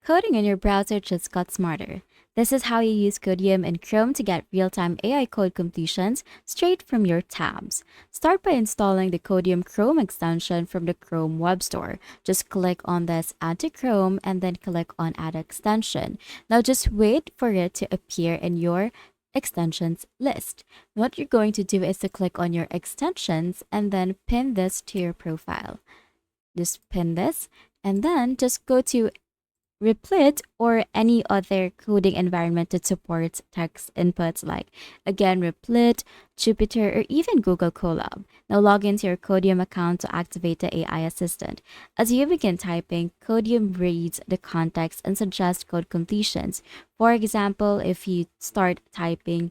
Coding in your browser just got smarter. This is how you use Codeium and Chrome to get real-time AI code completions straight from your tabs. Start by installing the Codeium Chrome extension from the Chrome Web Store. Just click on this Add to Chrome and then click on Add Extension. Now just wait for it to appear in your extensions list. What you're going to do is to click on your extensions and then pin this to your profile. Just pin this and then just go to Replit or any other coding environment that supports text inputs like, again, Replit, Jupyter, or even Google Colab. Now log into your Codeium account to activate the AI assistant. As you begin typing, Codeium reads the context and suggests code completions. For example, if you start typing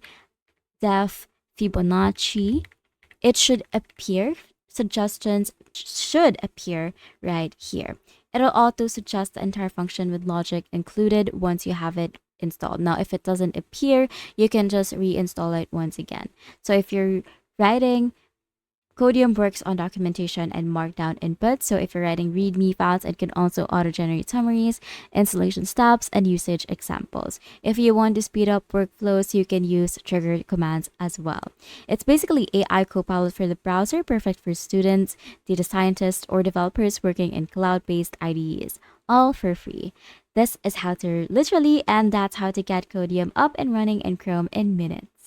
def Fibonacci, it should appear, suggestions should appear right here. It'll auto suggest the entire function with logic included once you have it installed. Now, if it doesn't appear, you can just reinstall it once again. So if you're writing, Codeium works on documentation and markdown input. So if you're writing README files, it can also auto-generate summaries, installation steps, and usage examples. If you want to speed up workflows, you can use trigger commands as well. It's basically AI Copilot for the browser, perfect for students, data scientists, or developers working in cloud-based IDEs, all for free. This is how to literally, and that's how to get Codeium up and running in Chrome in minutes.